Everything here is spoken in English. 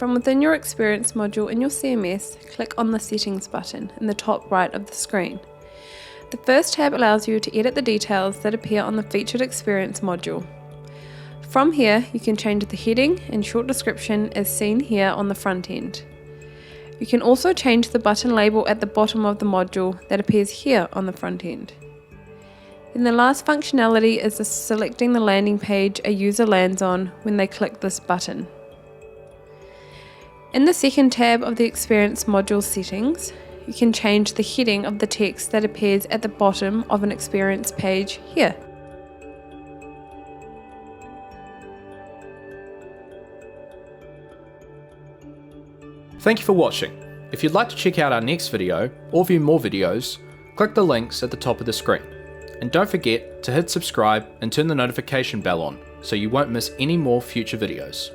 From within your Experience module in your CMS, click on the Settings button in the top right of the screen. The first tab allows you to edit the details that appear on the Featured Experience module. From here, you can change the heading and short description as seen here on the front end. You can also change the button label at the bottom of the module that appears here on the front end. Then the last functionality is selecting the landing page a user lands on when they click this button. In the second tab of the Experience module settings, you can change the heading of the text that appears at the bottom of an Experience page here. Thank you for watching. If you'd like to check out our next video or view more videos, click the links at the top of the screen. And don't forget to hit subscribe and turn the notification bell on so you won't miss any more future videos.